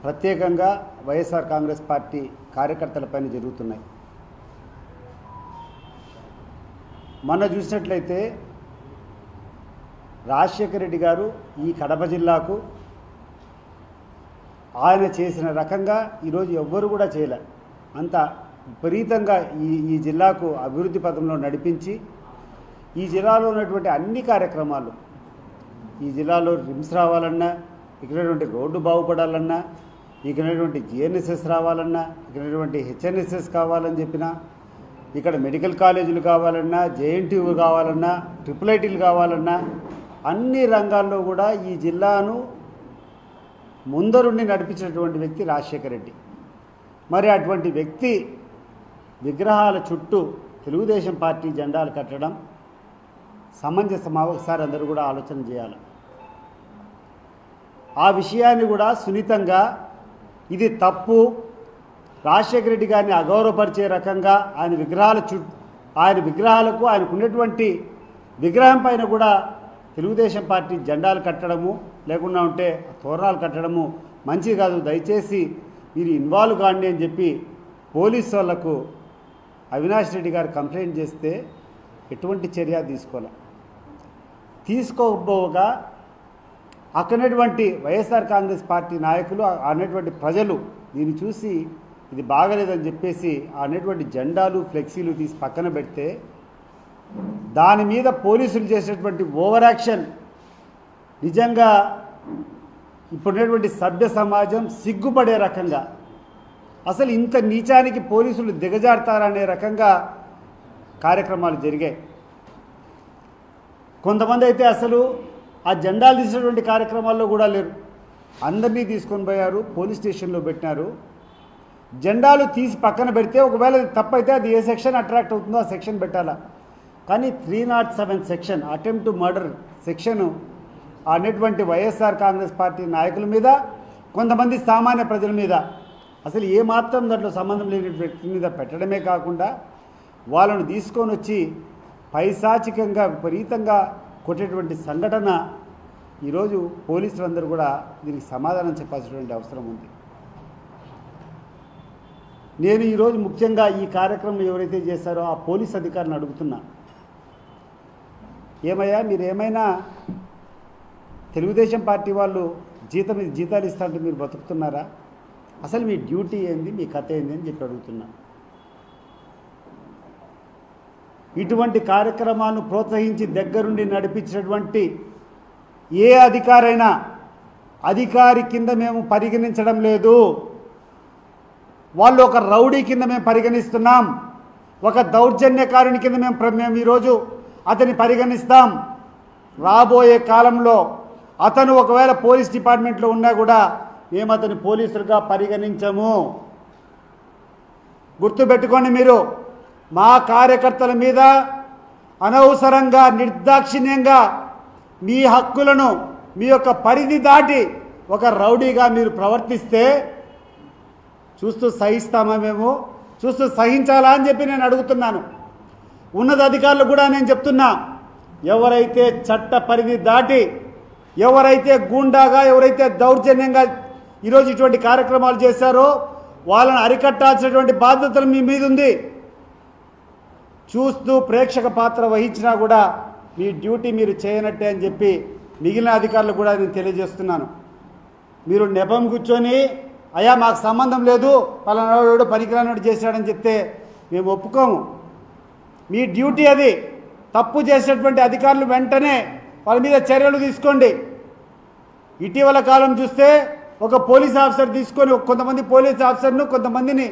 ప్రత్యేకంగా వైఎస్ఆర్ కాంగ్రెస్ పార్టీ కార్యకర్తలపైన జరుగుతున్నాయి. మొన్న చూసినట్లయితే రాజశేఖర రెడ్డి గారు ఈ కడప జిల్లాకు ఆయన చేసిన రకంగా ఈరోజు ఎవ్వరు కూడా చేయలే. అంత విపరీతంగా ఈ జిల్లాకు అభివృద్ధి పథంలో నడిపించి ఈ జిల్లాలో ఉన్నటువంటి అన్ని కార్యక్రమాలు, ఈ జిల్లాలో రిమ్స్ రావాలన్నా, ఇక్కడ రోడ్డు బాగుపడాలన్నా, ఇక్కడ జిఎన్ఎస్ఎస్ రావాలన్నా, ఇక్కడ హెచ్ఎన్ఎస్ఎస్ కావాలని చెప్పినా, ఇక్కడ మెడికల్ కాలేజీలు కావాలన్నా, జేఎన్టీయూ కావాలన్నా, ట్రిపుల్ ఐటీలు కావాలన్నా, అన్ని రంగాల్లో కూడా ఈ జిల్లాను ముందరుండి నడిపించినటువంటి వ్యక్తి రాజశేఖర రెడ్డి. మరి అటువంటి వ్యక్తి విగ్రహాల చుట్టూ తెలుగుదేశం పార్టీ జెండాలు కట్టడం సమంజసమా? ఒకసారి అందరూ కూడా ఆలోచన చేయాలి. ఆ విషయాన్ని కూడా సున్నితంగా ఇది తప్పు, రాజశేఖర రెడ్డి గారిని అగౌరవపరిచే రకంగా ఆయన విగ్రహాలకు ఆయనకు ఉన్నటువంటి విగ్రహం పైన కూడా తెలుగుదేశం పార్టీ జెండాలు కట్టడము, లేకుండా ఉంటే తోరణాలు కట్టడము మంచిది కాదు. దయచేసి మీరు ఇన్వాల్వ్ కాండి అని చెప్పి పోలీసు వాళ్లకు అవినాష్ రెడ్డి గారు కంప్లైంట్ చేస్తే ఎటువంటి చర్య తీసుకోకపోగా అక్కడటువంటి వైఎస్ఆర్ కాంగ్రెస్ పార్టీ నాయకులు అనేటువంటి ప్రజలు దీన్ని చూసి ఇది బాగలేదని చెప్పేసి అనేటువంటి జెండాలు ఫ్లెక్సీలు తీసి పక్కన పెడితే దాని మీద పోలీసులు చేసినటువంటి ఓవర్ యాక్షన్ నిజంగా ఇప్పుడున్నటువంటి సభ్య సమాజం సిగ్గుపడే రకంగా, అసలు ఇంత నీచానికి పోలీసులు దిగజారుతారనే రకంగా కార్యక్రమాలు జరిగాయి. కొంతమంది అయితే అసలు ఆ జెండాలు తీసినటువంటి కార్యక్రమాల్లో కూడా లేరు. అందరినీ తీసుకొని పోయారు, పోలీస్ స్టేషన్లో పెట్టినారు. జెండాలు తీసి పక్కన పెడితే ఒకవేళ తప్పైతే అది ఏ సెక్షన్ అట్రాక్ట్ అవుతుందో ఆ సెక్షన్ పెట్టాలా. కానీ 307 section, attempt to murder section అనేటువంటి వైఎస్ఆర్ కాంగ్రెస్ పార్టీ నాయకుల మీద, కొంతమంది సామాన్య ప్రజల మీద, అసలు ఏమాత్రం దాంట్లో సంబంధం లేని వ్యక్తి మీద పెట్టడమే కాకుండా వాళ్ళను తీసుకొని వచ్చి పైశాచికంగా విపరీతంగా కొట్టేటువంటి సంఘటన ఈరోజు పోలీసులందరూ కూడా దీనికి సమాధానం చెప్పాల్సినటువంటి అవసరం ఉంది. నేను ఈరోజు ముఖ్యంగా ఈ కార్యక్రమం ఎవరైతే చేశారో ఆ పోలీస్ అధికారులను అడుగుతున్నా, ఏమయ్యా మీరు ఏమైనా తెలుగుదేశం పార్టీ వాళ్ళు జీతాలు ఇస్తారంటే మీరు బతుకుతున్నారా? అసలు మీ డ్యూటీ ఏంది, మీ కథ ఏంది అని చెప్పి అడుగుతున్నా. ఇటువంటి కార్యక్రమాలను ప్రోత్సహించి దగ్గరుండి నడిపించినటువంటి ఏ అధికారి కింద మేము పరిగణించడం లేదు. వాళ్ళు ఒక రౌడీ కింద మేము పరిగణిస్తున్నాం, ఒక దౌర్జన్యకారుని కింద మేము ఈరోజు అతన్ని పరిగణిస్తాం. రాబోయే కాలంలో అతను ఒకవేళ పోలీస్ డిపార్ట్మెంట్లో ఉన్నా కూడా మేము అతని పోలీసులుగా పరిగణించము. గుర్తుపెట్టుకోండి, మీరు మా కార్యకర్తల మీద అనవసరంగా నిర్దాక్షిణ్యంగా మీ హక్కులను మీ యొక్క పరిధి దాటి ఒక రౌడీగా మీరు ప్రవర్తిస్తే చూస్తూ సహిస్తామా? మేము చూస్తూ సహించాలా అని చెప్పి నేను అడుగుతున్నాను. ఉన్నత అధికారులు కూడా నేను చెప్తున్నా, ఎవరైతే చట్ట పరిధి దాటి, ఎవరైతే గూండాగా, ఎవరైతే దౌర్జన్యంగా ఈరోజు ఇటువంటి కార్యక్రమాలు చేశారో వాళ్ళని అరికట్టాల్సినటువంటి బాధ్యతలు మీ మీద ఉంది. చూస్తూ ప్రేక్షక పాత్ర వహించినా కూడా మీ డ్యూటీ మీరు చేయనట్టే అని చెప్పి మిగిలిన అధికారులు కూడా నేను తెలియజేస్తున్నాను. మీరు నెపం కూర్చొని అయ్యా మాకు సంబంధం లేదు, పలానాడు పనికిరానోడు చేశాడని చెప్తే మేము ఒప్పుకోము. మీ డ్యూటీ అది. తప్పు చేసినటువంటి అధికారులు వెంటనే వాళ్ళ మీద చర్యలు తీసుకోండి. ఇటీవల కాలం చూస్తే ఒక పోలీస్ ఆఫీసర్ తీసుకొని కొంతమంది పోలీస్ ఆఫీసర్ను, కొంతమందిని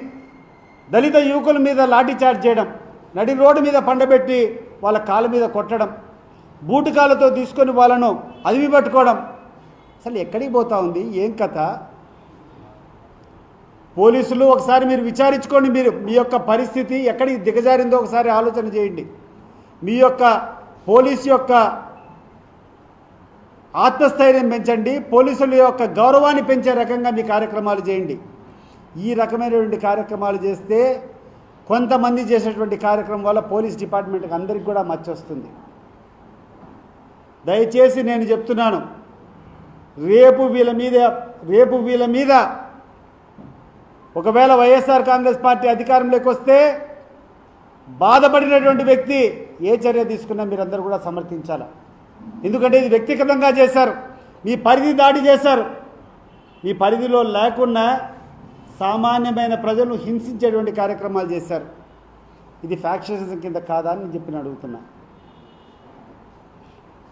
దళిత యువకుల మీద లాఠీ చార్జ్ చేయడం, నడి రోడ్డు మీద పండబెట్టి వాళ్ళ కాళ్ళ మీద కొట్టడం, బూటు కాళ్ళతో తీసుకొని వాళ్ళను అదిమి పట్టుకోవడం. అసలు ఎక్కడికి పోతా ఉంది, ఏం కథ? పోలీసులు ఒకసారి మీరు విచారించుకోండి. మీ యొక్క పరిస్థితి ఎక్కడికి దిగజారిందో ఒకసారి ఆలోచన చేయండి. మీ యొక్క పోలీసు యొక్క ఆత్మస్థైర్యం పెంచండి, పోలీసుల యొక్క గౌరవాన్ని పెంచే రకంగా మీ కార్యక్రమాలు చేయండి. ఈ రకమైనటువంటి కార్యక్రమాలు చేస్తే కొంతమంది చేసేటువంటి కార్యక్రమం వల్ల పోలీస్ డిపార్ట్మెంట్కి అందరికీ కూడా మచ్చ వస్తుంది. దయచేసి నేను చెప్తున్నాను, రేపు వీళ్ళ మీద ఒకవేళ వైఎస్ఆర్ కాంగ్రెస్ పార్టీ అధికారంలోకి వస్తే బాధపడినటువంటి వ్యక్తి ఏ చర్య తీసుకున్నా మీరందరూ కూడా సమర్థించాలి. ఎందుకంటే ఇది వ్యక్తిగతంగా చేశారు, మీ పరిధి దాడి చేశారు. మీ పరిధిలో లేకున్నా సామాన్యమైన ప్రజలను హింసించేటువంటి కార్యక్రమాలు చేశారు. ఇది ఫ్యాక్షనిజం కింద కాదా అని చెప్పి అడుగుతున్నా.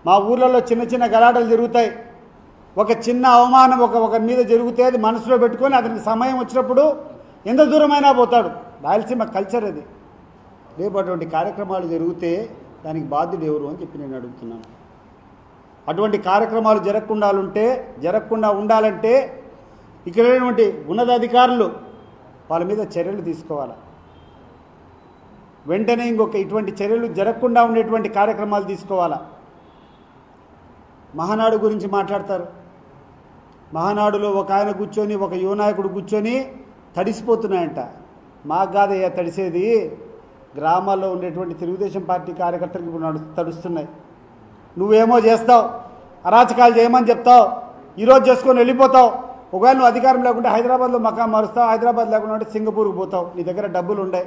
మా ఊర్లలో చిన్న చిన్న గలాటలు జరుగుతాయి. ఒక చిన్న అవమానం ఒకరి మీద జరిగితే అది మనసులో పెట్టుకొని అతనికి సమయం వచ్చినప్పుడు ఎంత దూరమైనా పోతాడు. రాయలసీమ కల్చర్ అది. రేపు అటువంటి కార్యక్రమాలు జరిగితే దానికి బాధ్యుడు ఎవరు అని చెప్పి నేను అడుగుతున్నాను. అటువంటి కార్యక్రమాలు జరగకుండా ఉండాలంటే ఇక్కడ ఉన్నతాధికారులు వాళ్ళ మీద చర్యలు తీసుకోవాలి. వెంటనే ఇటువంటి చర్యలు జరగకుండా ఉండేటువంటి కార్యక్రమాలు తీసుకోవాలా. మహానాడు గురించి మాట్లాడతారు. మహానాడులో ఒక ఆయన కూర్చొని, ఒక యువ నాయకుడు కూర్చొని తడిసిపోతున్నాయంట. మాకు కాదయ్యా తడిసేది, గ్రామాల్లో ఉండేటువంటి తెలుగుదేశం పార్టీ కార్యకర్తలకు ఇప్పుడు తడుస్తున్నాయి. నువ్వేమో చేస్తావు, అరాచకాలు చేయమని చెప్తావు, ఈరోజు చేసుకొని వెళ్ళిపోతావు. ఒకవేళ నువ్వు అధికారం లేకుంటే హైదరాబాద్లో మకాం మారుస్తావు, హైదరాబాద్ లేకుండా ఉంటే సింగపూర్కి పోతావు. నీ దగ్గర డబ్బులు ఉన్నాయి.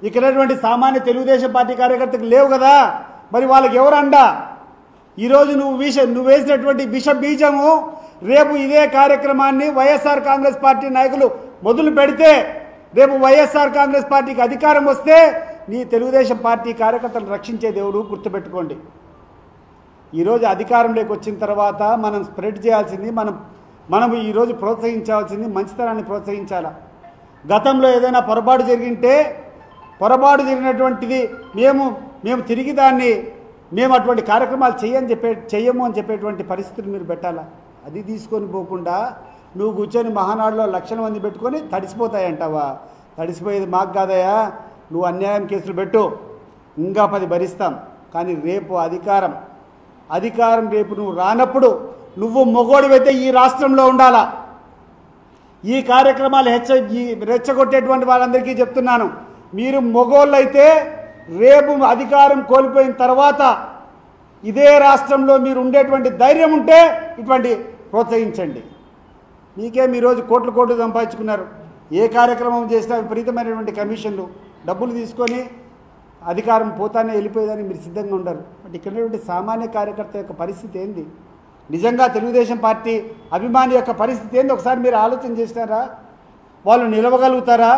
ఇక్కడటువంటి సామాన్య తెలుగుదేశం పార్టీ కార్యకర్తకు లేవు కదా, మరి వాళ్ళకి ఎవరు అండా? ఈరోజు నువ్వు వేసినటువంటి విష బీజము రేపు ఇదే కార్యక్రమాన్ని వైఎస్ఆర్ కాంగ్రెస్ పార్టీ నాయకులు మొదలు పెడితే, రేపు వైఎస్ఆర్ కాంగ్రెస్ పార్టీకి అధికారం వస్తే నీ తెలుగుదేశం పార్టీ కార్యకర్తలను రక్షించే దేవుడు గుర్తుపెట్టుకోండి. ఈరోజు అధికారంలోకి వచ్చిన తర్వాత మనం స్ప్రెడ్ చేయాల్సింది, మనం ఈరోజు ప్రోత్సహించాల్సింది మంచితనాన్ని ప్రోత్సహించాలా. గతంలో ఏదైనా పొరపాటు జరిగినటువంటిది మేము తిరిగి దాన్ని అటువంటి కార్యక్రమాలు చెయ్యము అని చెప్పేటువంటి పరిస్థితులు మీరు పెట్టాలా. అది తీసుకొని పోకుండా నువ్వు కూర్చొని మహానాడులో లక్షల మంది పెట్టుకొని తడిసిపోతాయంటావా? తడిసిపోయేది మాకు కాదయా. నువ్వు అన్యాయం కేసులు పెట్టు, ఇంకా 10 భరిస్తాం. కానీ రేపు అధికారం రేపు నువ్వు రానప్పుడు నువ్వు మొగోడివైతే ఈ రాష్ట్రంలో ఉండాలా. ఈ కార్యక్రమాలు రెచ్చగొట్టేటువంటి వాళ్ళందరికీ చెప్తున్నాను, మీరు మొగోళ్ళైతే రేపు అధికారం కోల్పోయిన తర్వాత ఇదే రాష్ట్రంలో మీరు ఉండేటువంటి ధైర్యం ఉంటే ఇటువంటి ప్రోత్సహించండి. మీకేం ఈరోజు కోట్లు సంపాదించుకున్నారు. ఏ కార్యక్రమం చేసినా విపరీతమైనటువంటి కమిషన్లు, డబ్బులు తీసుకొని అధికారం పోతానే వెళ్ళిపోయేదని మీరు సిద్ధంగా ఉండరు. బట్ ఇక్కడ సామాన్య కార్యకర్త యొక్క పరిస్థితి ఏంది? నిజంగా తెలుగుదేశం పార్టీ అభిమాని యొక్క పరిస్థితి ఏంది? ఒకసారి మీరు ఆలోచన చేస్తారా? వాళ్ళు నిలవగలుగుతారా?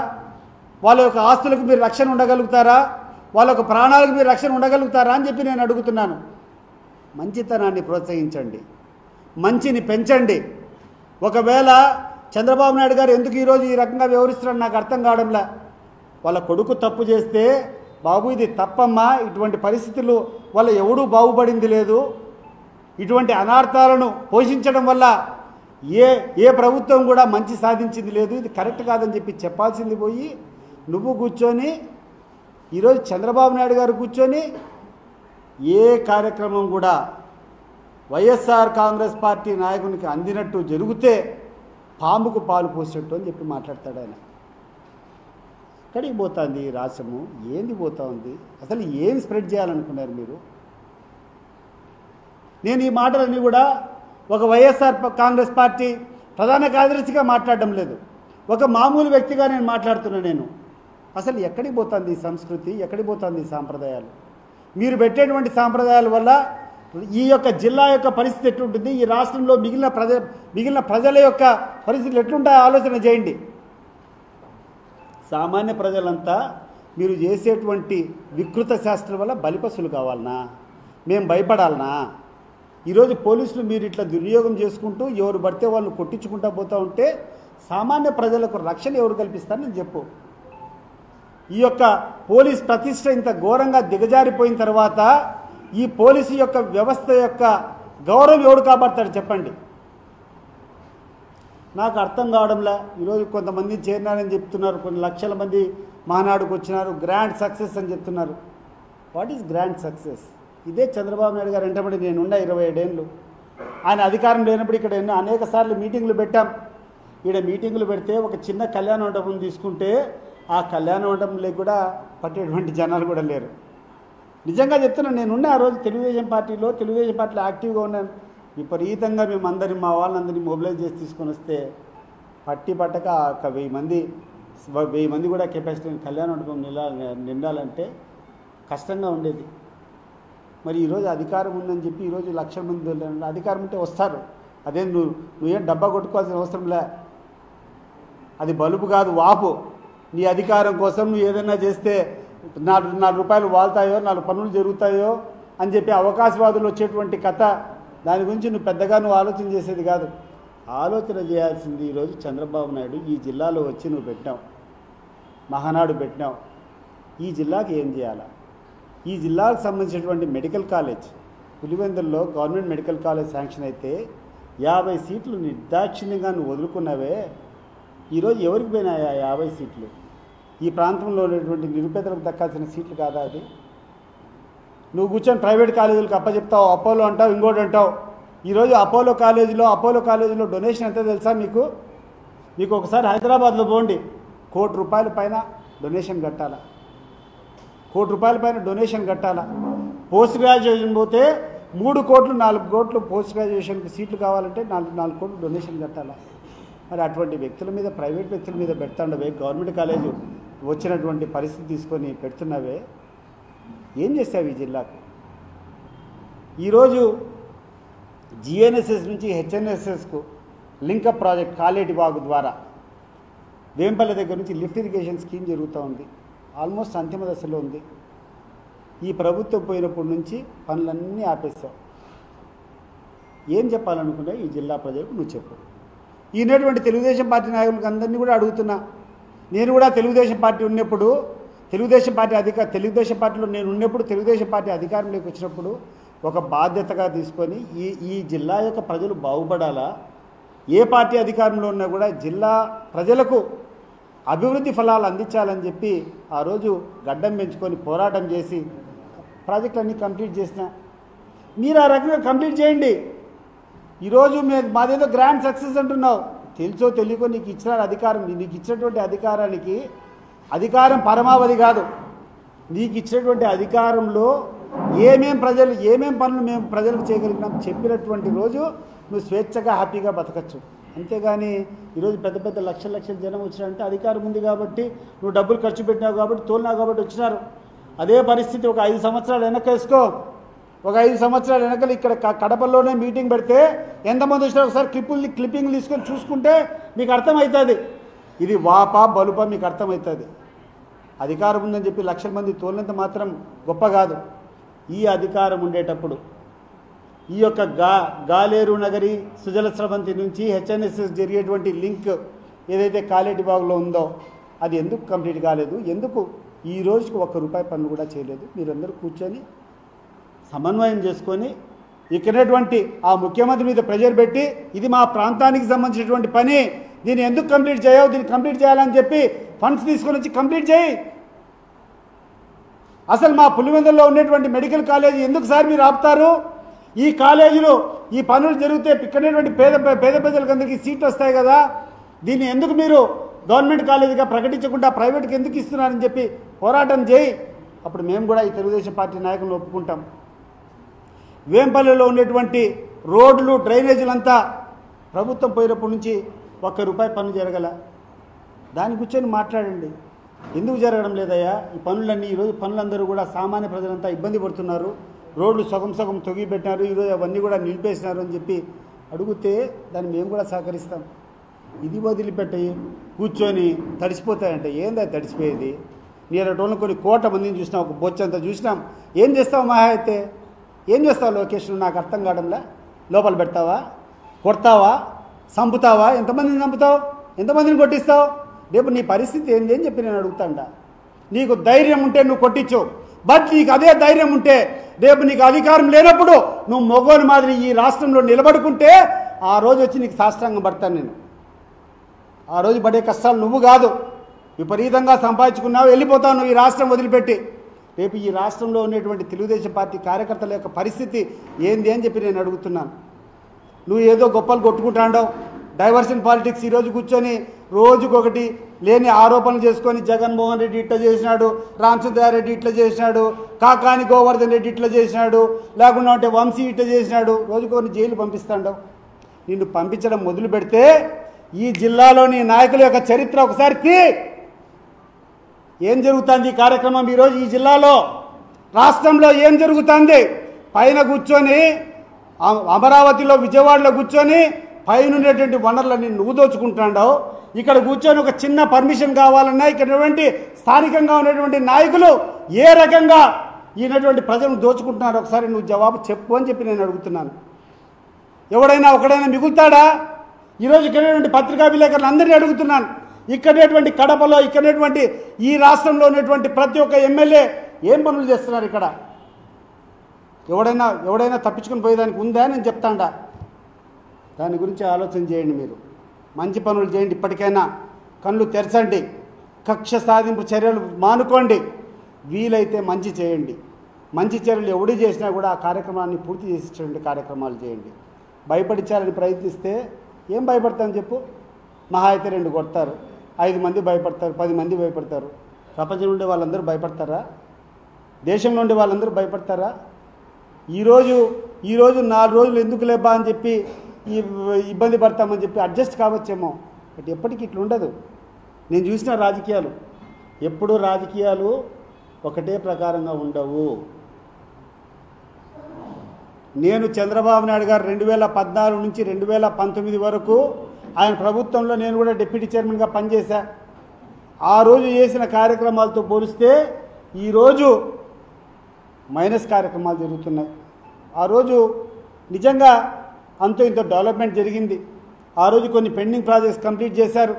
వాళ్ళ యొక్క ఆస్తులకు మీరు రక్షణ ఉండగలుగుతారా? వాళ్ళ యొక్క ప్రాణాలకు మీరు రక్షణ ఉండగలుగుతారా అని చెప్పి నేను అడుగుతున్నాను. మంచితనాన్ని ప్రోత్సహించండి, మంచిని పెంచండి. ఒకవేళ చంద్రబాబు నాయుడు గారు ఎందుకు ఈరోజు ఈ రకంగా వ్యవహరిస్తున్నాడు నాకు అర్థం కావడంలా. వాళ్ళ కొడుకు తప్పు చేస్తే, బాబు ఇది తప్పమ్మా, ఇటువంటి పరిస్థితులు వల్ల ఎవడూ బాగుపడింది లేదు, ఇటువంటి అనార్థాలను పోషించడం వల్ల ఏ ప్రభుత్వం కూడా మంచి సాధించింది లేదు, ఇది కరెక్ట్ కాదని చెప్పి చెప్పాల్సింది పోయి నువ్వు కూర్చొని ఈరోజు చంద్రబాబు నాయుడు గారు కూర్చొని ఏ కార్యక్రమం కూడా వైఎస్ఆర్ కాంగ్రెస్ పార్టీ నాయకునికి అందినట్టు జరిగితే పాముకు పాలు పోసినట్టు అని చెప్పి మాట్లాడతాడు ఆయన. ఎక్కడికి పోతుంది ఈ రాష్ట్రము? ఏంది పోతా ఉంది? అసలు ఏం స్ప్రెడ్ చేయాలనుకున్నారు మీరు? నేను ఈ మాటలన్నీ కూడా ఒక వైఎస్ఆర్ కాంగ్రెస్ పార్టీ ప్రధాన కార్యదర్శిగా మాట్లాడడం లేదు, ఒక మామూలు వ్యక్తిగా నేను మాట్లాడుతున్నా. అసలు ఎక్కడికి పోతుంది ఈ సంస్కృతి? ఎక్కడికి పోతుంది ఈ సాంప్రదాయాలు? మీరు పెట్టేటువంటి సాంప్రదాయాల వల్ల ఈ యొక్క జిల్లా యొక్క పరిస్థితి ఎట్లుంటుంది, ఈ రాష్ట్రంలో మిగిలిన ప్రజల యొక్క పరిస్థితులు ఎట్లుంటాయో ఆలోచన చేయండి. సామాన్య ప్రజలంతా మీరు చేసేటువంటి వికృత శాస్త్రం వల్ల బలిపశులు కావాలనా? మేము భయపడాలనా? ఈరోజు పోలీసులు మీరు ఇట్లా దుర్వినియోగం చేసుకుంటూ ఎవరు పడితే వాళ్ళు కొట్టించుకుంటూ పోతూ ఉంటే సామాన్య ప్రజలకు రక్షణ ఎవరు కల్పిస్తారని చెప్పు. ఈ యొక్క పోలీస్ ప్రతిష్ట ఇంత ఘోరంగా దిగజారిపోయిన తర్వాత ఈ పోలీసు యొక్క వ్యవస్థ యొక్క గౌరవం ఎవడు కాపాడతాడు చెప్పండి? నాకు అర్థం కావడంలా. ఈరోజు కొంతమంది చేరినారని చెప్తున్నారు, కొన్ని లక్షల మంది మహానాడుకు వచ్చినారు, గ్రాండ్ సక్సెస్ అని చెప్తున్నారు. What is grand success? ఇదే చంద్రబాబు నాయుడు గారు వెంటబడి నేనుండా 27 ఏళ్ళు. ఆయన అధికారం లేనప్పుడు ఇక్కడ అనేక సార్లు మీటింగులు పెట్టాం. ఈడ మీటింగులు పెడితే ఒక చిన్న కళ్యాణ మండపం తీసుకుంటే ఆ కళ్యాణ మండపంలో కూడా పట్టేటువంటి జనాలు కూడా లేరు. నిజంగా చెప్తున్నాను, నేనున్నా ఆ రోజు తెలుగుదేశం పార్టీలో యాక్టివ్గా ఉన్నాను. విపరీతంగా మేమందరి మా వాళ్ళందరినీ మొబిలైజ్ చేసి తీసుకొని వస్తే పట్టి పట్టక ఒక 1000 మంది కూడా కెపాసిటీ కళ్యాణ మండపం నిండాలంటే కష్టంగా ఉండేది. మరి ఈరోజు అధికారం ఉందని చెప్పి ఈరోజు 1,00,000 మంది అధికారం ఉంటే వస్తారు. అదే నువ్వేం డబ్బా కొట్టుకోవాల్సిన అవసరం లే. అది బలుపు కాదు, వాపు. నీ అధికారం కోసం నువ్వు ఏదైనా చేస్తే 4 రూపాయలు వాళ్తాయో 4 పనులు జరుగుతాయో అని చెప్పి అవకాశవాదులు వచ్చేటువంటి కథ. దాని గురించి నువ్వు ఆలోచన చేసేది కాదు. ఆలోచన చేయాల్సింది ఈరోజు చంద్రబాబు నాయుడు ఈ జిల్లాలో వచ్చి నువ్వు పెట్టినావు, మహానాడు పెట్టినావు. ఈ జిల్లాకి ఏం చేయాలా? ఈ జిల్లాకు సంబంధించినటువంటి మెడికల్ కాలేజ్ పులివెందుల్లో గవర్నమెంట్ మెడికల్ కాలేజ్ శాంక్షన్ అయితే 50 సీట్లు నిర్దాక్షిణ్యంగా నువ్వు వదులుకున్నావే. ఈరోజు ఎవరికి పోయినాయా 50 సీట్లు? ఈ ప్రాంతంలో ఉన్నటువంటి నిరుపేదలకు దక్కాల్సిన సీట్లు కాదా అది? నువ్వు కూర్చొని ప్రైవేట్ కాలేజీలకు అప్పచెప్తావు, అపోలో అంటావు, ఇంకోటి అంటావు. ఈరోజు అపోలో కాలేజీలో డొనేషన్ ఎంత తెలుసా మీకు? ఒకసారి హైదరాబాద్లో పోండి, ₹1,00,00,000 పైన డొనేషన్ కట్టాలా? ₹1,00,00,000 పైన డొనేషన్ కట్టాలా? పోస్ట్ గ్రాడ్యుయేషన్ పోతే 3 కోట్లు 4 కోట్లు పోస్ట్ గ్రాడ్యుయేషన్కి సీట్లు కావాలంటే 4 కోట్లు డొనేషన్ కట్టాలా? మరి అటువంటి వ్యక్తుల మీద, ప్రైవేట్ వ్యక్తుల మీద పెడుతుండవే, గవర్నమెంట్ కాలేజీ వచ్చినటువంటి పరిస్థితి తీసుకొని పెడుతున్నావే. ఏం చేస్తావు ఈ జిల్లాకు? ఈరోజు జిఎన్ఎస్ఎస్ నుంచి హెచ్ఎన్ఎస్ఎస్కు లింకప్ ప్రాజెక్ట్ కాలేటివాగు ద్వారా వేంపల్లి దగ్గర నుంచి లిఫ్ట్ ఇరిగేషన్ స్కీమ్ జరుగుతూ ఉంది. ఆల్మోస్ట్ అంతిమ దశలో ఉంది. ఈ ప్రభుత్వం పోయినప్పటి నుంచి పనులన్నీ ఆపేస్తావు. ఏం చెప్పాలనుకున్నా ఈ జిల్లా ప్రజలకు నువ్వు చెప్పు. ఈనటువంటి తెలుగుదేశం పార్టీ నాయకులకు అందరినీ కూడా అడుగుతున్నా. నేను కూడా తెలుగుదేశం పార్టీ ఉన్నప్పుడు, తెలుగుదేశం పార్టీలో నేను ఉన్నప్పుడు, తెలుగుదేశం పార్టీ అధికారంలోకి వచ్చినప్పుడు ఒక బాధ్యతగా తీసుకొని ఈ జిల్లా యొక్క ప్రజలు బాగుపడాలా, ఏ పార్టీ అధికారంలో ఉన్నా కూడా జిల్లా ప్రజలకు అభివృద్ధి ఫలాలు అందించాలని చెప్పి ఆ రోజు గడ్డం పెంచుకొని పోరాటం చేసి ప్రాజెక్టులన్నీ కంప్లీట్ చేసిన. మీరు ఆ రకంగా కంప్లీట్ చేయండి. ఈరోజు మాదేదో గ్రాండ్ సక్సెస్ అంటున్నావు. తెలుసో తెలియకో నీకు ఇచ్చిన అధికారం, నీకు ఇచ్చినటువంటి అధికారానికి అధికారం పరమావధి కాదు. నీకు ఇచ్చినటువంటి అధికారంలో ఏమేం పనులు మేము ప్రజలకు చేయగలిగినాం చెప్పినటువంటి రోజు నువ్వు స్వేచ్ఛగా హ్యాపీగా బతకచ్చు. అంతేగాని ఈరోజు పెద్ద లక్షల జనం వచ్చినారంటే అధికారం ఉంది కాబట్టి, నువ్వు డబ్బులు ఖర్చు పెట్టినావు కాబట్టి, తోలినావు కాబట్టి వచ్చినారు. అదే పరిస్థితి ఒక 5 సంవత్సరాలు వెనకేసుకో. ఒక 5 సంవత్సరాల వెనకలు ఇక్కడ కడపలోనే మీటింగ్ పెడితే ఎంతమంది వచ్చినారు ఒకసారి క్లిప్పింగ్ తీసుకొని చూసుకుంటే మీకు అర్థమవుతుంది. ఇది వాపా బలుపా మీకు అర్థమవుతుంది. అధికారం ఉందని చెప్పి 1,00,000 మంది తోలినంత మాత్రం గొప్ప కాదు. ఈ అధికారం ఉండేటప్పుడు ఈ యొక్క గాలేరు నగరి సుజల స్రవంతి నుంచి హెచ్ఎన్ఎస్ఎస్ జరిగేటువంటి లింక్ ఏదైతే కాలేటిబాగులో ఉందో అది ఎందుకు కంప్లీట్ కాలేదు? ఎందుకు ఈ రోజుకి ₹1 పన్ను కూడా చేయలేదు? మీరందరూ కూర్చొని సమన్వయం చేసుకొని ఇక్కడటువంటి ఆ ముఖ్యమంత్రి మీద ప్రెజర్ పెట్టి ఇది మా ప్రాంతానికి సంబంధించినటువంటి పని, దీన్ని ఎందుకు కంప్లీట్ చేయవు, దీన్ని కంప్లీట్ చేయాలని చెప్పి ఫండ్స్ తీసుకొని వచ్చి కంప్లీట్ చేయి. అసలు మా పులివెందుల్లో ఉన్నటువంటి మెడికల్ కాలేజీ ఎందుకు సార్ మీరు ఆపుతారు? ఈ కాలేజీలో ఈ పనులు జరిగితే ఇక్కడటువంటి పేద ప్రజలకు అందరికీ సీట్లు వస్తాయి కదా, దీన్ని ఎందుకు మీరు గవర్నమెంట్ కాలేజీగా ప్రకటించకుండా ప్రైవేట్కి ఎందుకు ఇస్తున్నారని చెప్పి పోరాటం చేయి. అప్పుడు మేము కూడా ఈ తెలుగుదేశం పార్టీ నాయకులను ఒప్పుకుంటాం. వేంపల్లిలో ఉన్నటువంటి రోడ్లు డ్రైనేజీలంతా ప్రభుత్వం పోయినప్పటి నుంచి ₹1 పన్ను జరగల. దాని కూర్చొని మాట్లాడండి. ఎందుకు జరగడం లేదయ్యా ఈ పనులన్నీ? ఈరోజు పనులందరూ కూడా సామాన్య ప్రజలంతా ఇబ్బంది పడుతున్నారు. రోడ్లు సగం తొగిపెట్టినారు, ఈరోజు అవన్నీ కూడా నిలిపేసినారు అని చెప్పి అడిగితే దాన్ని మేము కూడా సహకరిస్తాం. ఇది వదిలిపెట్టి కూర్చొని తడిసిపోతాయంటే ఏందా తడిసిపోయేది? నేను టోన్లో కొన్ని 1,00,00,000 మందిని చూసినాం, ఒక బొచ్చంతా చూసినాం. ఏం చేస్తావు మహా అయితే? ఏం చేస్తావు లోకేష్? నాకు అర్థం కావడంలా. లోపల పెడతావా, కొడతావా, చంపుతావా? ఎంతమందిని చంపుతావు, ఎంతమందిని కొట్టిస్తావు? రేపు నీ పరిస్థితి ఏంది అని చెప్పి నేను అడుగుతాడా. నీకు ధైర్యం ఉంటే నువ్వు కొట్టించు. బట్ నీకు అదే ధైర్యం ఉంటే రేపు నీకు అధికారం లేనప్పుడు నువ్వు మొగోని మాదిరి ఈ రాష్ట్రంలో నిలబడుకుంటే ఆ రోజు వచ్చి నీకు సాష్టాంగం పడతాను నేను. ఆ రోజు పడే కష్టాలు నువ్వు కాదు. విపరీతంగా సంపాదించుకున్నావు, వెళ్ళిపోతావు నువ్వు ఈ రాష్ట్రం వదిలిపెట్టి. రేపు ఈ రాష్ట్రంలో ఉన్నటువంటి తెలుగుదేశం పార్టీ కార్యకర్తల యొక్క పరిస్థితి ఏంది అని చెప్పి నేను అడుగుతున్నాను. నువ్వు ఏదో గొప్పలు కొట్టుకుంటాండవు, డైవర్షన్ పాలిటిక్స్. ఈరోజు కూర్చొని రోజుకొకటి లేని ఆరోపణలు చేసుకొని జగన్మోహన్ రెడ్డి ఇట్లా చేసినాడు, రామచంద్రారెడ్డి ఇట్లా చేసినాడు, కాకాని గోవర్ధన్ రెడ్డి ఇట్లా చేసినాడు, లేకుండా అంటే వంశీ ఇట్లా చేసినాడు, రోజుకొని జైలు పంపిస్తాడు. నిన్ను పంపించడం మొదలు పెడితే ఈ జిల్లాలోని నాయకుల యొక్క చరిత్ర ఒకసారి ఏం జరుగుతుంది ఈ కార్యక్రమం ఈరోజు ఈ జిల్లాలో రాష్ట్రంలో ఏం జరుగుతుంది? పైన కూర్చొని అమరావతిలో విజయవాడలో కూర్చొని పైన ఉండేటువంటి వనరులన్నీ నువ్వు దోచుకుంటున్నావు. ఇక్కడ కూర్చొని ఒక చిన్న పర్మిషన్ కావాలన్నా ఇక్కడ స్థానికంగా ఉన్నటువంటి నాయకులు ఏ రకంగా ఈయనటువంటి ప్రజలను దోచుకుంటున్నారు ఒకసారి నువ్వు జవాబు చెప్పు అని చెప్పి నేను అడుగుతున్నాను. ఎవడైనా ఒకడైనా మిగులుతాడా? ఈరోజు ఇక్కడ పత్రికా విలేకరులు అందరినీ అడుగుతున్నాను. ఇక్కడటువంటి కడపలో ఇక్కడటువంటి ఈ రాష్ట్రంలో ఉన్నటువంటి ప్రతి ఒక్క ఎమ్మెల్యే ఏం పనులు చేస్తున్నారు? ఇక్కడ ఎవడైనా తప్పించుకొని పోయేదానికి ఉందా నేను చెప్తాండా? దాని గురించి ఆలోచన చేయండి. మీరు మంచి పనులు చేయండి. ఇప్పటికైనా కళ్ళు తెరచండి. కక్ష సాధింపు చర్యలు మానుకోండి. వీలైతే మంచి చేయండి. మంచి చర్యలు ఎవడు చేసినా కూడా ఆ కార్యక్రమాన్ని పూర్తి చేసేటువంటి కార్యక్రమాలు చేయండి. భయపడించాలని ప్రయత్నిస్తే ఏం భయపడతామని చెప్పు? మహా అయితే 2 కొడతారు, 5 మంది భయపడతారు, 10 మంది భయపడతారు. ప్రపంచంలో ఉండే వాళ్ళందరూ భయపడతారా? దేశంలో ఉండే వాళ్ళందరూ భయపడతారా? ఈరోజు 4 రోజులు ఎందుకు లేబా అని చెప్పి ఇబ్బంది పడతామని చెప్పి అడ్జస్ట్ కావచ్చేమో, బట్ ఎప్పటికీ ఇట్లా ఉండదు. నేను చూసిన రాజకీయాలు ఎప్పుడూ రాజకీయాలు ఒకటే ప్రకారంగా ఉండవు. నేను చంద్రబాబు నాయుడు గారు 2014 నుంచి 2019 వరకు ఆయన ప్రభుత్వంలో నేను కూడా డిప్యూటీ చైర్మన్గా పనిచేశా. ఆ రోజు చేసిన కార్యక్రమాలతో పోలిస్తే ఈరోజు మైనస్ కార్యక్రమాలు జరుగుతున్నాయి. ఆ రోజు నిజంగా అంతో ఇంత డెవలప్మెంట్ జరిగింది. ఆ రోజు కొన్ని పెండింగ్ ప్రాజెక్ట్స్ కంప్లీట్ చేశారు.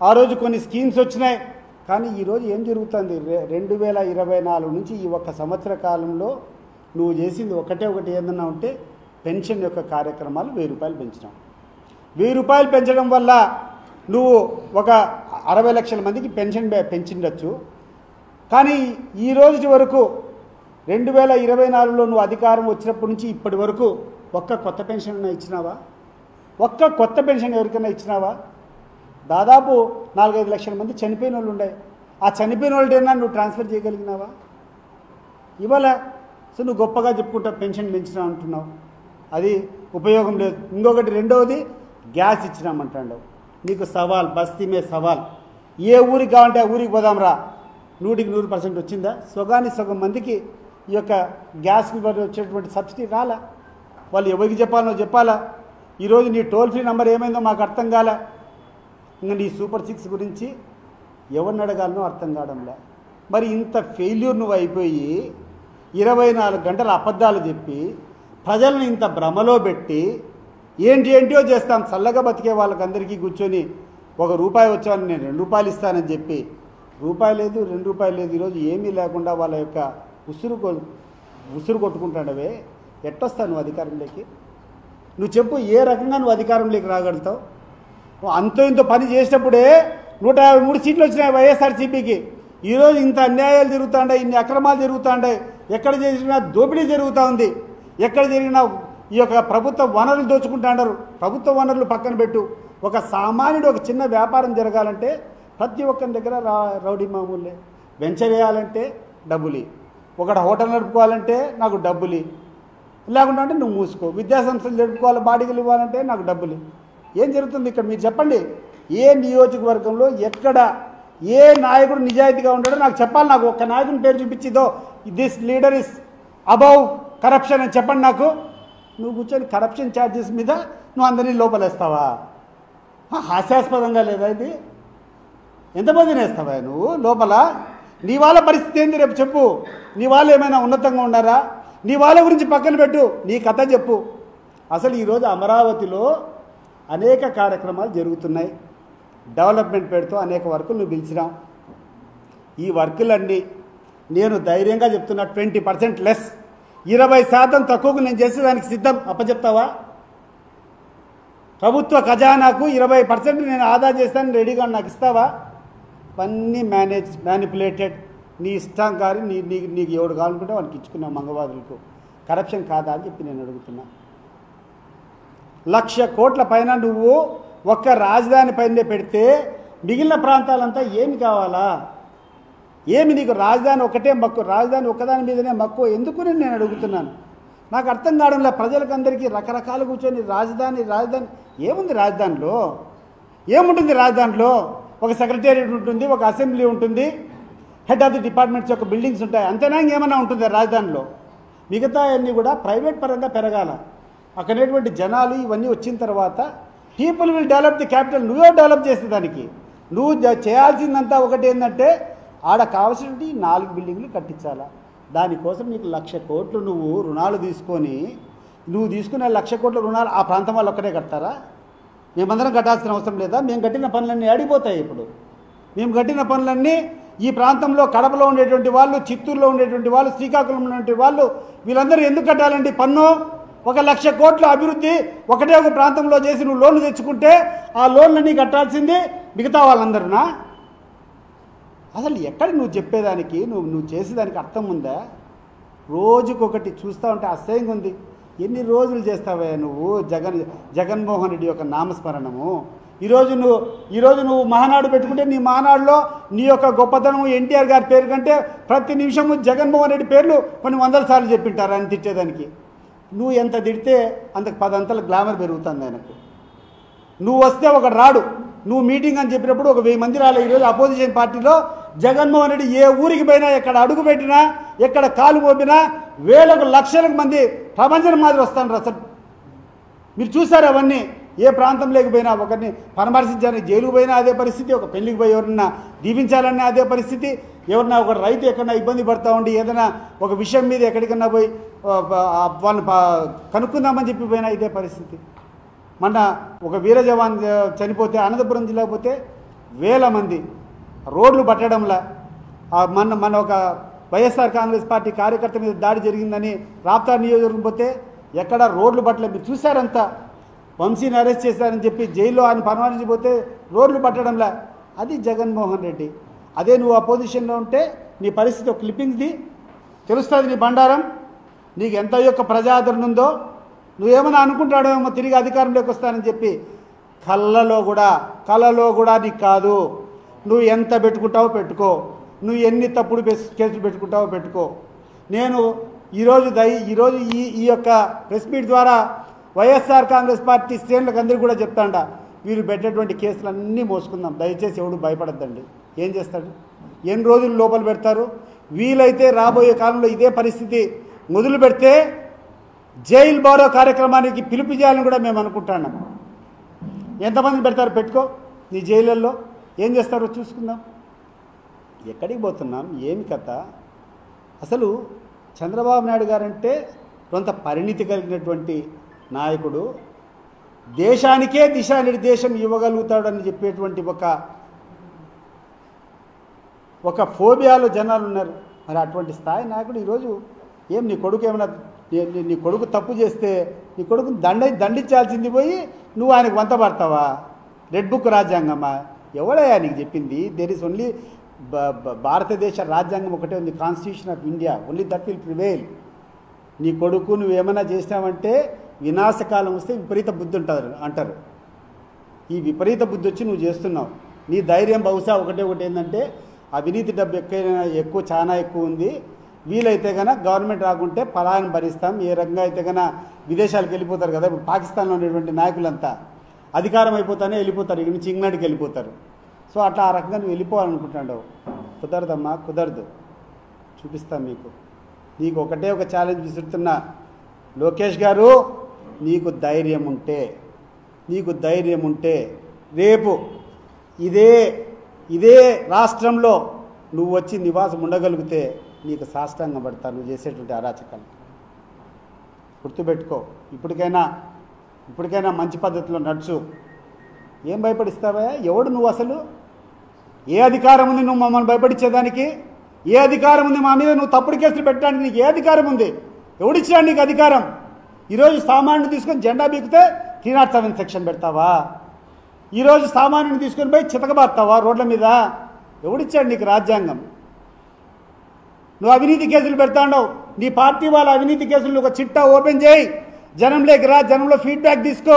ఆ రోజు కొన్ని స్కీమ్స్ వచ్చినాయి. కానీ ఈరోజు ఏం జరుగుతుంది? 2024 నుంచి ఈ 1 సంవత్సర కాలంలో నువ్వు చేసింది ఒకటి ఏదన్నా ఉంటే పెన్షన్ యొక్క కార్యక్రమాలు 1000 రూపాయలు పెంచినావు. 1000 రూపాయలు పెంచడం వల్ల నువ్వు ఒక 60 లక్షల మందికి పెన్షన్ పెంచిండొచ్చు. కానీ ఈ రోజు వరకు 2024లో నువ్వు అధికారం వచ్చినప్పటి నుంచి ఇప్పటి వరకు ఒక్క కొత్త పెన్షన్ ఇచ్చినావా? ఒక్క కొత్త పెన్షన్ ఎవరికైనా ఇచ్చినావా? దాదాపు 4-5 లక్షల మంది చనిపోయిన వాళ్ళు ఉన్నాయి. ఆ చనిపోయిన వాళ్ళైనా నువ్వు ట్రాన్స్ఫర్ చేయగలిగినావా? ఇవాళ సో నువ్వు గొప్పగా చెప్పుకుంటావు పెన్షన్ పెంచినా అంటున్నావు, అది ఉపయోగం లేదు. ఇంకొకటి రెండవది గ్యాస్ ఇచ్చినామంటాడు. నీకు సవాల్, బస్తీమే సవాల్. ఏ ఊరికి కావాలంటే ఆ ఊరికి పోదాం రా. 100% వచ్చిందా? సగం మందికి ఈ యొక్క గ్యాస్ వచ్చేటువంటి సబ్సిడీ రాలా. వాళ్ళు ఎవరికి చెప్పాలో చెప్పాలా. ఈరోజు నీ టోల్ ఫ్రీ నెంబర్ ఏమైందో మాకు అర్థం కాలే. ఇంకా నీ సూపర్ 6 గురించి ఎవరిని అడగాలనో అర్థం కావడంలే. మరి ఇంత ఫెయిల్యూర్ నువ్వు అయిపోయి 24 గంటల అబద్ధాలు చెప్పి ప్రజలను ఇంత భ్రమలో పెట్టి ఏంటియో చేస్తాం చల్లగా బతికే వాళ్ళకందరికీ కూర్చొని 1 రూపాయి వచ్చాను నేను 2 రూపాయలు ఇస్తానని చెప్పి రూపాయి లేదు 2 రూపాయలు లేదు. ఈరోజు ఏమీ లేకుండా వాళ్ళ యొక్క ఉసురు కొట్టుకుంటాడవే. ఎట్టొస్తావు నువ్వు అధికారంలోకి? నువ్వు చెప్పు, ఏ రకంగా నువ్వు అధికారంలోకి రాగలుగుతావు? అంతో ఇంతో పని చేసినప్పుడే 153 సీట్లు వచ్చినాయి వైఎస్ఆర్సీపీకి. ఈరోజు ఇంత అన్యాయాలు జరుగుతుంటాయి, ఇన్ని అక్రమాలు జరుగుతుంటాయి. ఎక్కడ చేసినా దోపిడీ జరుగుతూ ఉంది. ఎక్కడ జరిగినా ఈ యొక్క ప్రభుత్వ వనరులు దోచుకుంటున్నారు. ప్రభుత్వ వనరులు పక్కన పెట్టు. ఒక సామాన్యుడు ఒక చిన్న వ్యాపారం జరగాలంటే ప్రతి ఒక్కరి దగ్గర రౌడీ మామూలే. వెంచర్ వేయాలంటే డబ్బులు, ఒకటి హోటల్ నడుపుకోవాలంటే నాకు డబ్బులు, లేకుండా అంటే నువ్వు మూసుకో. విద్యాసంస్థలు నడుపుకోవాలి, బాడీలు ఇవ్వాలంటే నాకు డబ్బులు. ఏం జరుగుతుంది ఇక్కడ మీరు చెప్పండి? ఏ నియోజకవర్గంలో ఎక్కడ ఏ నాయకుడు నిజాయితీగా ఉంటాడో నాకు చెప్పాలి. నాకు ఒక్క నాయకుని పేరు చూపించిదో this leader is above corruption అని చెప్పండి నాకు. నువ్వు కూర్చొని కరప్షన్ ఛార్జెస్ మీద నువ్వు అందరినీ లోపలేస్తావా? హాస్యాస్పదంగా లేదా ఇది? ఎంతమందిని వేస్తావా నువ్వు లోపల? నీ వాళ్ళ పరిస్థితి ఏంది రేపు చెప్పు. నీ వాళ్ళు ఏమైనా ఉన్నతంగా ఉన్నారా? నీ వాళ్ళ గురించి పక్కన పెట్టు, నీ కథ చెప్పు. అసలు ఈరోజు అమరావతిలో అనేక కార్యక్రమాలు జరుగుతున్నాయి. డెవలప్మెంట్ పేరుతో అనేక వర్కులు నువ్వు పిలిచినావు. ఈ వర్కులన్నీ నేను ధైర్యంగా చెప్తున్నా 20% లెస్, 20% తక్కువకు నేను చేసేదానికి సిద్ధం. అప్పచెప్తావా? ప్రభుత్వ ఖజానాకు 20% నేను ఆదా చేస్తాను రెడీగా, నాకు ఇస్తావా? అన్నీ మ్యానిపులేటెడ్. నీ ఇష్టం కానీ నీకు ఎవడు కావాలనుకుంటే వాళ్ళకి ఇచ్చుకున్నావు మంగవాదులకు. కరప్షన్ కాదా అని చెప్పి నేను అడుగుతున్నా. 1,00,000 కోట్ల పైన నువ్వు ఒక్క రాజధాని పైనే పెడితే మిగిలిన ప్రాంతాలంతా ఏమి కావాలా? ఏమి నీకు రాజధాని ఒకటే మక్కువ, రాజధాని ఒక్కదాని మీదనే మక్కువ ఎందుకు నేను అడుగుతున్నాను. నాకు అర్థం కావడంలో ప్రజలకు అందరికీ రకరకాలు కూర్చొని రాజధాని ఏముంది రాజధానిలో? ఏముంటుంది రాజధానిలో? ఒక సెక్రటేరియట్ ఉంటుంది, ఒక అసెంబ్లీ ఉంటుంది, హెడ్ ఆఫ్ ది డిపార్ట్మెంట్స్ యొక్క బిల్డింగ్స్ ఉంటాయి, అంతేనా? ఇంకేమన్నా ఉంటుంది రాజధానిలో? మిగతా అన్నీ కూడా ప్రైవేట్ పరంగా పెరగాల. అక్కడటువంటి జనాలు ఇవన్నీ వచ్చిన తర్వాత people will develop the capital. నువ్వే డెవలప్ చేసేదానికి నువ్వు చేయాల్సిందంతా ఒకటి ఏంటంటే ఆడ కావాల్సినవి 4 బిల్డింగ్లు కట్టించాలా. దానికోసం నీకు 1,00,000 కోట్లు నువ్వు రుణాలు తీసుకొని, నువ్వు తీసుకునే 1,00,000 కోట్ల రుణాలు ఆ ప్రాంతం వాళ్ళు ఒక్కటే కడతారా? మేమందరం కట్టాల్సిన అవసరం లేదా? మేము కట్టిన పనులన్నీ అడిగిపోతాయి. ఇప్పుడు మేము కట్టిన పనులన్నీ ఈ ప్రాంతంలో కడపలో ఉండేటువంటి వాళ్ళు, చిత్తూరులో ఉండేటువంటి వాళ్ళు, శ్రీకాకుళంలో ఉండేటువంటి వాళ్ళు వీళ్ళందరూ ఎందుకు కట్టాలండి పన్ను? 1,00,000 కోట్ల అభివృద్ధి ఒకటే ఒక ప్రాంతంలో చేసి నువ్వు లోన్లు తెచ్చుకుంటే ఆ లోన్లన్నీ కట్టాల్సింది మిగతా వాళ్ళందరూనా? అసలు ఎక్కడ నువ్వు చెప్పేదానికి నువ్వు చేసేదానికి అర్థం ఉందా? రోజుకొకటి చూస్తూ ఉంటే అసహ్యంగా ఉంది. ఎన్ని రోజులు చేస్తావే నువ్వు జగన్మోహన్ రెడ్డి యొక్క నామస్మరణము? ఈరోజు నువ్వు మహానాడు పెట్టుకుంటే నీ మహానాడులో నీ యొక్క గొప్పతనము ఎన్టీఆర్ గారి పేరు కంటే ప్రతి నిమిషము జగన్మోహన్ రెడ్డి పేర్లు కొన్ని 100 సార్లు చెప్పింటారు అని తిట్టేదానికి. నువ్వు ఎంత తిడితే అంతకు 10 అంతల గ్లామర్ పెరుగుతుంది ఆయనకు. నువ్వు వస్తే ఒక రాడు, నువ్వు మీటింగ్ అని చెప్పినప్పుడు ఒక 1000 మంది రాలే. ఈరోజు అపోజిషన్ పార్టీలో జగన్మోహన్ రెడ్డి ఏ ఊరికి పోయినా, ఎక్కడ అడుగు పెట్టినా, ఎక్కడ కాలు మోపినా వేలకు లక్షలకు మంది ప్రపంచం మాదిరి వస్తాను. అసలు మీరు చూసారు అవన్నీ. ఏ ప్రాంతం లేకపోయినా ఒకరిని పరామర్శించాలని జైలుకు పోయినా అదే పరిస్థితి, ఒక పెళ్లికి పోయి ఎవరన్నా దీవించాలన్నా అదే పరిస్థితి, ఎవరన్నా ఒక రైతు ఎక్కడన్నా ఇబ్బంది పడుతూ ఉండి ఏదైనా ఒక విషయం మీద ఎక్కడికన్నా పోయి వాళ్ళని కనుక్కుందామని చెప్పి పోయినా ఇదే పరిస్థితి. మొన్న ఒక వీర జవాన్ చనిపోతే అనంతపురం జిల్లా పోతే వేల మంది రోడ్లు పట్టడంలా. మన ఒక వైఎస్ఆర్ కాంగ్రెస్ పార్టీ కార్యకర్త మీద దాడి జరిగిందని రాప్తా నియోజకవర్గం పోతే ఎక్కడ రోడ్లు పట్టలేదు. మీరు చూశారంతా. వంశీని అరెస్ట్ చేశారని చెప్పి జైల్లో ఆయన పరామర్శించిపోతే రోడ్లు పట్టడంలా. అది జగన్మోహన్ రెడ్డి. అదే నువ్వు అపోజిషన్లో ఉంటే నీ పరిస్థితి ఒక క్లిప్పింగ్ది తెలుస్తుంది. నీ బండారం నీకు ఎంత యొక్క ప్రజాదరణ ఉందో. నువ్వేమన్నా అనుకుంటాడేమో తిరిగి అధికారంలోకి వస్తానని చెప్పి. కళ్ళలో కూడా నీకు కాదు. నువ్వు ఎంత పెట్టుకుంటావో పెట్టుకో, నువ్వు ఎన్ని తప్పుడు కేసులు పెట్టుకుంటావో పెట్టుకో. నేను ఈరోజు ఈ యొక్క ప్రెస్ మీట్ ద్వారా వైఎస్ఆర్ కాంగ్రెస్ పార్టీ శ్రేణులకు అందరికీ కూడా చెప్తాండ, వీళ్ళు పెట్టేటువంటి కేసులన్నీ మోసుకుందాం. దయచేసి ఎవడు భయపడద్దండి. ఏం చేస్తాడు? ఎన్ని రోజులు లోపల పెడతారు? వీలైతే రాబోయే కాలంలో ఇదే పరిస్థితి మొదలు పెడితే జైల్ బారో కార్యక్రమానికి పిలుపు చేయాలని కూడా మేము అనుకుంటున్నాం. ఎంతమంది పెడతారు? పెట్టుకో నీ జైళ్ళల్లో. ఏం చేస్తారో చూసుకుందాం. ఎక్కడికి పోతున్నాం? ఏమి కథ? అసలు చంద్రబాబు నాయుడు గారంటే కొంత పరిణితి కలిగినటువంటి నాయకుడు, దేశానికే దిశానిర్దేశం ఇవ్వగలుగుతాడని చెప్పేటువంటి ఒక ఫోబియాలో జనాలు ఉన్నారు. మరి అటువంటి స్థాయి నాయకుడు ఈరోజు నీ కొడుకు ఏమైనా నీ కొడుకు తప్పు చేస్తే నీ కొడుకుని దండించాల్సింది పోయి నువ్వు ఆయనకు వంత పడతావా? Red book రాజ్యాంగమా? ఎవడయ్యా నీకు చెప్పింది? దేర్ ఇస్ ఓన్లీ భారతదేశ రాజ్యాంగం ఒకటే ఉంది, constitution of India. Only that will prevail. నీ కొడుకు నువ్వేమైనా చేసినావంటే వినాశకాలం వస్తే విపరీత బుద్ధి ఉంటుంది అంటారు. ఈ విపరీత బుద్ధి వచ్చి నువ్వు చేస్తున్నావు. నీ ధైర్యం బహుశా ఒకటి ఏంటంటే అవినీతి డబ్బు చాలా ఎక్కువ ఉంది. వీలైతే కనుక గవర్నమెంట్ రాకుంటే పలాయన భరిస్తాం. ఏ రకంగా అయితే కనుక విదేశాలకు వెళ్ళిపోతారు కదా. ఇప్పుడు పాకిస్తాన్లో ఉండేటువంటి నాయకులంతా అధికారం అయిపోతానే వెళ్ళిపోతారు, ఇక నుంచి ఇంగ్లాండ్కి వెళ్ళిపోతారు. సో అట్లా ఆ రకంగా నువ్వు వెళ్ళిపోవాలనుకుంటున్నావు. కుదరదమ్మా, కుదరదు. చూపిస్తాను నీకు ఒకటే ఒక ఛాలెంజ్ విసురుతున్నా. లోకేష్ గారు, నీకు ధైర్యం ఉంటే రేపు ఇదే రాష్ట్రంలో నువ్వు వచ్చి నివాసం ఉండగలిగితే నీకు సాష్టాంగం పడతా నువ్వు చేసేటువంటి అరాచకాలు. గుర్తుపెట్టుకో. ఇప్పటికైనా మంచి పద్ధతిలో నడుచు. ఏం భయపడిస్తావా? ఎవడు నువ్వు? అసలు ఏ అధికారం ఉంది నువ్వు మమ్మల్ని భయపడించేదానికి? ఏ అధికారం ఉంది మా మీద నువ్వు తప్పుడు కేసులు పెట్టడానికి? నీకు ఏ అధికారం ఉంది? ఎవడిచ్చాడు నీకు అధికారం? ఈరోజు సామాన్యుని తీసుకొని జెండా బీకితే 307 సెక్షన్ పెడతావా? ఈరోజు సామాన్యుని తీసుకొని పోయి చితకబాస్తావా రోడ్ల మీద? ఎవడిచ్చాడు నీకు రాజ్యాంగం? నువ్వు అవినీతి కేసులు పెడతాండవు. నీ పార్టీ వాళ్ళ అవినీతి కేసులు ఒక చిట్టా ఓపెన్ చేయి. జనంలోకి రా, జనంలో ఫీడ్బ్యాక్ తీసుకో,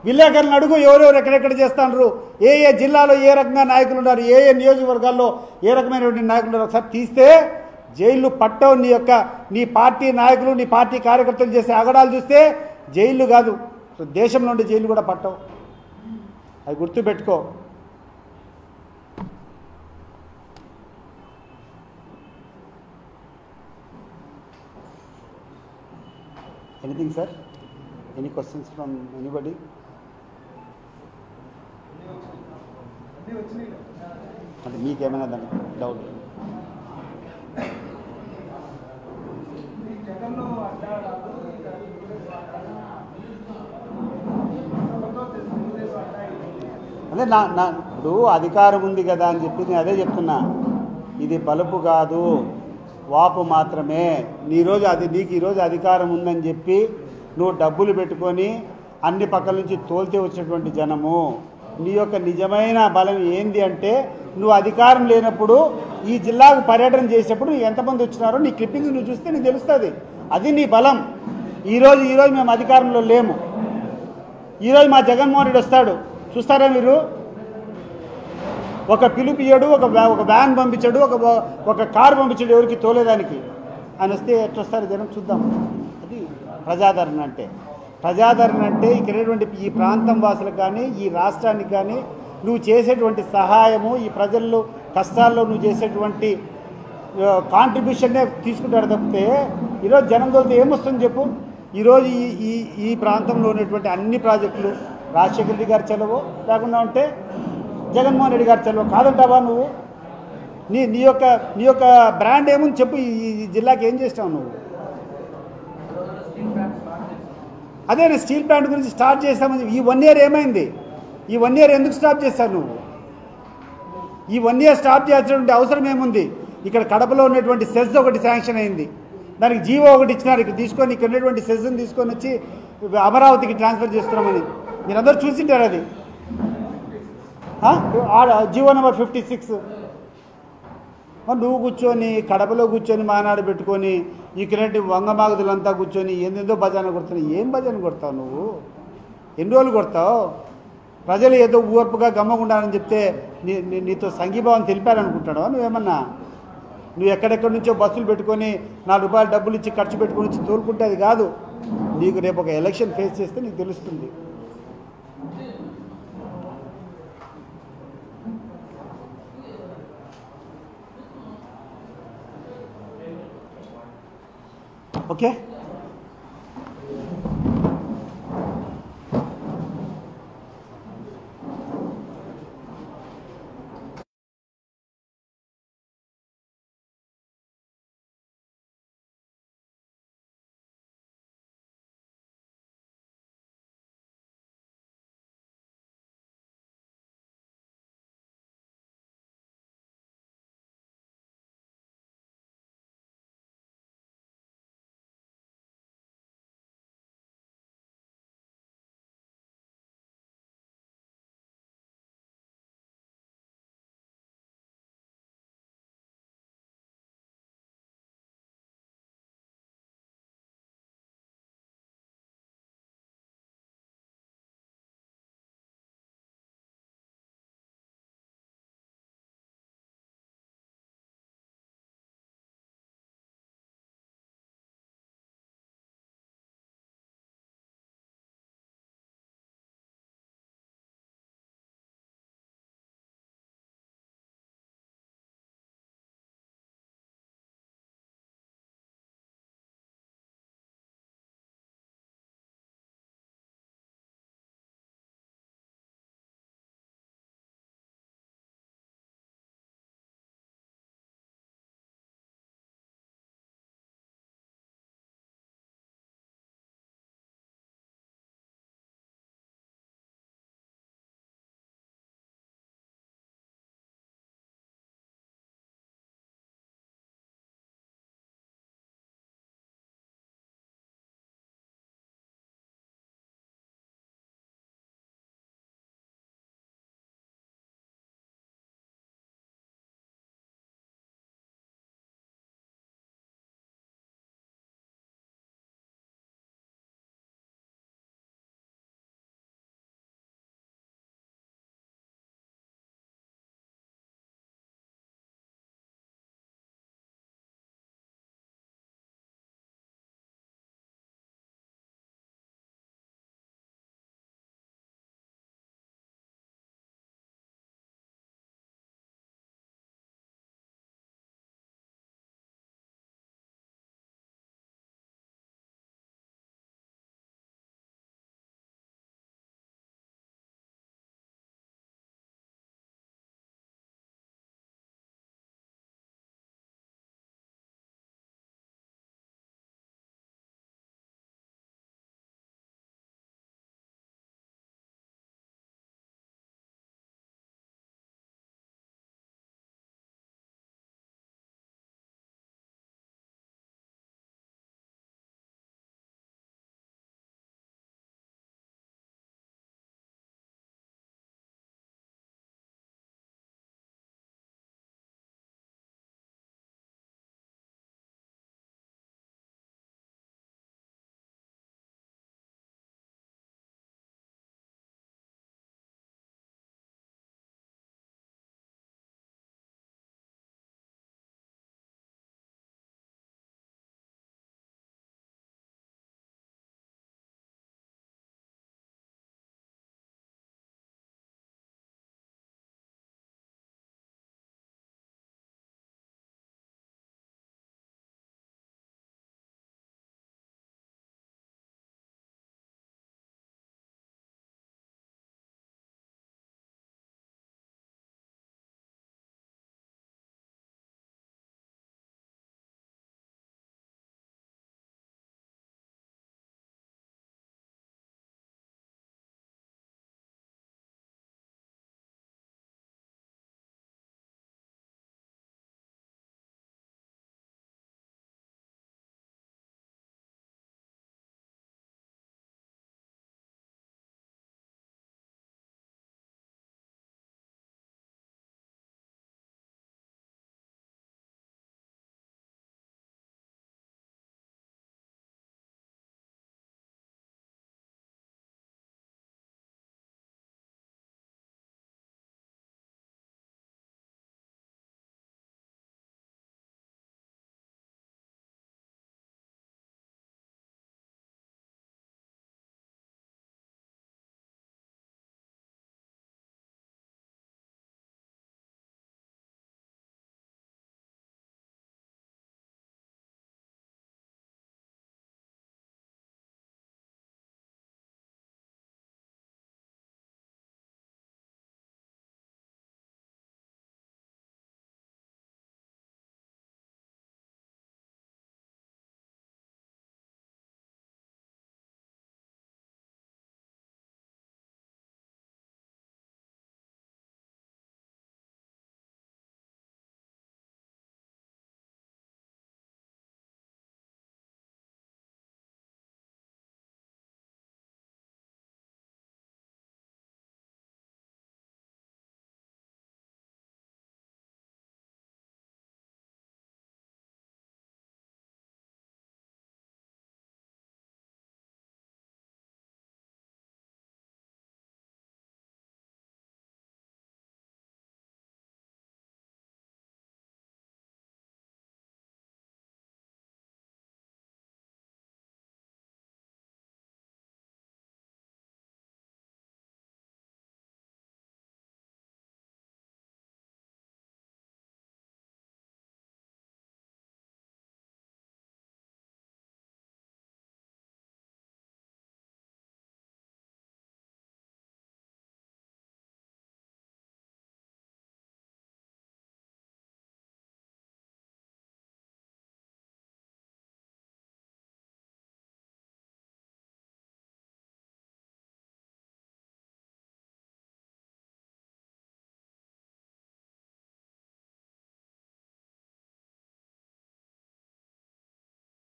విలేకరులను అడుగు ఎవరెవరు ఎక్కడెక్కడ చేస్తున్నారు, ఏ ఏ జిల్లాలో ఏ రకంగా నాయకులు ఉన్నారు, ఏ ఏ నియోజకవర్గాల్లో ఏ రకమైనటువంటి నాయకులు ఉన్నారు ఒకసారి తీస్తే జైళ్ళు పట్టవు. నీ పార్టీ నాయకులు, నీ పార్టీ కార్యకర్తలు చేసే అగడాలు చూస్తే జైళ్ళు కాదు, దేశంలో ఉండే జైళ్ళు కూడా పట్టవు. అది గుర్తుపెట్టుకో. Anything sir? Any questions from anybody? అంటే మీకేమైనా దాని డౌట్? అదే ఇప్పుడు అధికారం ఉంది కదా అని చెప్పి నేను అదే చెప్తున్నా. ఇది బలుపు కాదు, వాపు మాత్రమే. నీకు ఈరోజు అధికారం ఉందని చెప్పి నువ్వు డబ్బులు పెట్టుకొని అన్ని పక్కల నుంచి తోల్తే వచ్చేటువంటి జనము. నీ యొక్క నిజమైన బలం ఏంది అంటే నువ్వు అధికారం లేనప్పుడు ఈ జిల్లాకు పర్యటన చేసేటప్పుడు ఎంతమంది వచ్చినారో నీ క్లిప్పింగ్స్ నువ్వు చూస్తే నీకు తెలుస్తుంది. అది నీ బలం. ఈరోజు మేము అధికారంలో లేము. ఈరోజు మా జగన్మోహన్ రెడ్డి వస్తాడు, చూస్తారా మీరు? ఒక పిలుపియ్యడు, ఒక వ్యాన్ పంపించాడు, ఒక కారు పంపించాడు ఎవరికి తోలేదానికి. ఆయన వస్తే ఎట్లొస్తారు జనం చూద్దాం. అది ప్రజాదరణ అంటే. ప్రజాదరణ అంటే ఇక్కడ ఈ ప్రాంతం వాసులకు కానీ ఈ రాష్ట్రానికి కానీ నువ్వు చేసేటువంటి సహాయము, ఈ ప్రజల్లో కష్టాల్లో నువ్వు చేసేటువంటి కాంట్రిబ్యూషన్నే తీసుకుంటాడు తప్పితే ఈరోజు జనం తోలితే ఏమొస్తుంది చెప్పు? ఈరోజు ఈ ప్రాంతంలో ఉన్నటువంటి అన్ని ప్రాజెక్టులు రాజశేఖర రెడ్డి గారు చలవో, లేకుండా ఉంటే జగన్మోహన్ రెడ్డి గారు చలవో. కాదంటావా నువ్వు? నీ యొక్క బ్రాండ్ ఏముంది చెప్పు? ఈ జిల్లాకి ఏం చేస్తావు నువ్వు? అదే నేను స్టీల్ ప్లాంట్ గురించి స్టార్ట్ చేస్తామని. ఈ 1 year ఏమైంది? ఈ 1 year ఎందుకు స్టాప్ చేస్తావు నువ్వు? ఈ 1 year స్టాప్ చేయాల్సినటువంటి అవసరం ఏముంది? ఇక్కడ కడపలో ఉన్నటువంటి సెజ్ ఒకటి శాంక్షన్ అయింది, దానికి జీవో ఒకటి ఇచ్చినారు. ఇక్కడ తీసుకొని ఇక్కడ ఉన్నటువంటి సెజ్ని తీసుకొని వచ్చి అమరావతికి ట్రాన్స్ఫర్ చేస్తున్నామని మీరందరూ చూసింటారు. అది జీవో నెంబర్ 56. నువ్వు కూర్చొని కడపలో కూర్చొని మానాడు పెట్టుకొని ఇక్కడ వంగమాగదులంతా కూర్చొని ఏందేందో భజన కొడుతున్నావు. ఏం భజన కొడతావు నువ్వు? ఎన్ని రోజులు కొడతావు? ప్రజలు ఏదో ఊర్పుగా గమ్మకుండాలని చెప్తే నీతో సంఘీభావం తెలిపారనుకుంటాడో నువ్వేమన్నా? నువ్వు ఎక్కడెక్కడి నుంచో బస్సులు పెట్టుకొని ₹4 డబ్బులు ఇచ్చి ఖర్చు పెట్టుకొని వచ్చి తోలుకుంటే అది కాదు. నీకు రేపు ఒక ఎలక్షన్ ఫేస్ చేస్తే నీకు తెలుస్తుంది. ఓకే.